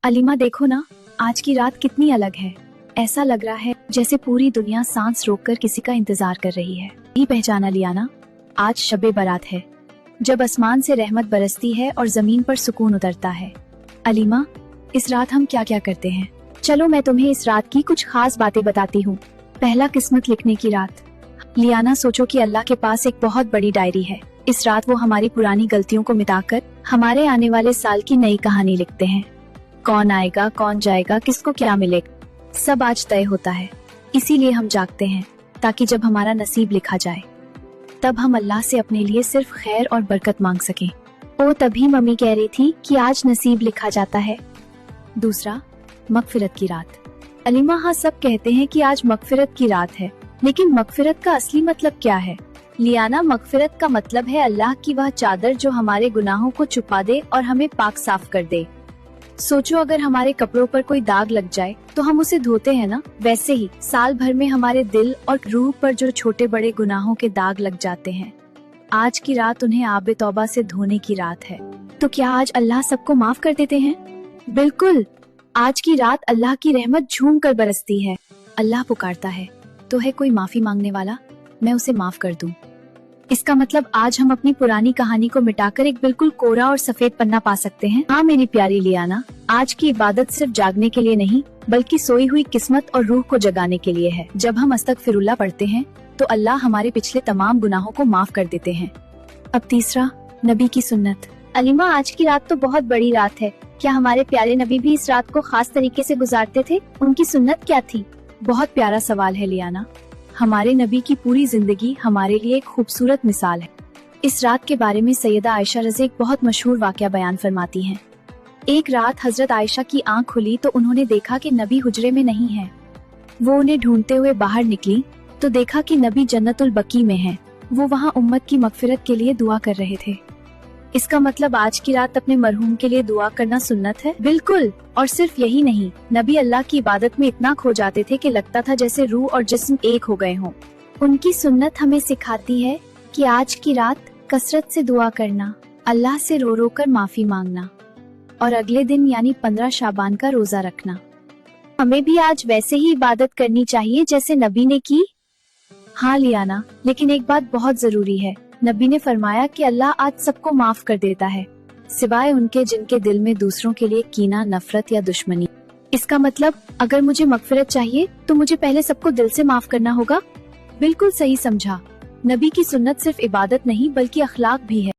अलीमा देखो ना, आज की रात कितनी अलग है। ऐसा लग रहा है जैसे पूरी दुनिया सांस रोककर किसी का इंतजार कर रही है। नहीं पहचाना लियाना, आज शबे बारात है, जब आसमान से रहमत बरसती है और जमीन पर सुकून उतरता है। अलीमा, इस रात हम क्या क्या करते हैं? चलो मैं तुम्हें इस रात की कुछ खास बातें बताती हूँ। पहला, किस्मत लिखने की रात। लियाना, सोचो कि अल्लाह के पास एक बहुत बड़ी डायरी है। इस रात वो हमारी पुरानी गलतियों को मिटाकर हमारे आने वाले साल की नई कहानी लिखते हैं। कौन आएगा, कौन जाएगा, किसको क्या मिलेगा, सब आज तय होता है। इसीलिए हम जागते हैं, ताकि जब हमारा नसीब लिखा जाए तब हम अल्लाह से अपने लिए सिर्फ खैर और बरकत मांग सकें। ओ, तभी मम्मी कह रही थी कि आज नसीब लिखा जाता है। दूसरा, मगफिरत की रात। अलीमा, हाँ, सब कहते हैं कि आज मगफिरत की रात है, लेकिन मगफिरत का असली मतलब क्या है? लियाना, मगफिरत का मतलब है अल्लाह की वह चादर जो हमारे गुनाहों को छुपा दे और हमें पाक साफ कर दे। सोचो, अगर हमारे कपड़ों पर कोई दाग लग जाए तो हम उसे धोते हैं ना, वैसे ही साल भर में हमारे दिल और रूह पर जो छोटे बड़े गुनाहों के दाग लग जाते हैं, आज की रात उन्हें आबे तौबा से धोने की रात है। तो क्या आज अल्लाह सबको माफ कर देते हैं? बिल्कुल, आज की रात अल्लाह की रहमत झूम कर बरसती है। अल्लाह पुकारता है, तो है कोई माफी मांगने वाला, मैं उसे माफ कर दूं। इसका मतलब आज हम अपनी पुरानी कहानी को मिटाकर एक बिल्कुल कोरा और सफेद पन्ना पा सकते हैं। हाँ मेरी प्यारी लियाना, आज की इबादत सिर्फ जागने के लिए नहीं, बल्कि सोई हुई किस्मत और रूह को जगाने के लिए है। जब हम अस्तगफिरुल्लाह पढ़ते हैं तो अल्लाह हमारे पिछले तमाम गुनाहों को माफ कर देते हैं। अब तीसरा, नबी की सुन्नत। अलीमा, आज की रात तो बहुत बड़ी रात है। क्या हमारे प्यारे नबी भी इस रात को खास तरीके से गुजारते थे? उनकी सुन्नत क्या थी? बहुत प्यारा सवाल है लियाना। हमारे नबी की पूरी जिंदगी हमारे लिए एक खूबसूरत मिसाल है। इस रात के बारे में सैयदा आयशा रज़ी एक बहुत मशहूर वाक़या बयान फरमाती हैं। एक रात हजरत आयशा की आंख खुली तो उन्होंने देखा कि नबी हुजरे में नहीं है। वो उन्हें ढूंढते हुए बाहर निकली तो देखा कि नबी जन्नतुल बकी में हैं। वो वहाँ उम्मत की मगफिरत के लिए दुआ कर रहे थे। इसका मतलब आज की रात अपने मरहूम के लिए दुआ करना सुन्नत है? बिल्कुल, और सिर्फ यही नहीं, नबी अल्लाह की इबादत में इतना खो जाते थे कि लगता था जैसे रूह और जिस्म एक हो गए हों। उनकी सुन्नत हमें सिखाती है कि आज की रात कसरत से दुआ करना, अल्लाह से रो रो कर माफी मांगना और अगले दिन यानी 15 शाबान का रोजा रखना। हमें भी आज वैसे ही इबादत करनी चाहिए जैसे नबी ने की। हाँ लियाना, लेकिन एक बात बहुत जरूरी है। नबी ने फरमाया कि अल्लाह आज सबको माफ कर देता है, सिवाय उनके जिनके दिल में दूसरों के लिए कीना, नफरत या दुश्मनी। इसका मतलब अगर मुझे मगफिरत चाहिए तो मुझे पहले सबको दिल से माफ करना होगा। बिल्कुल सही समझा। नबी की सुन्नत सिर्फ इबादत नहीं बल्कि अखलाक भी है।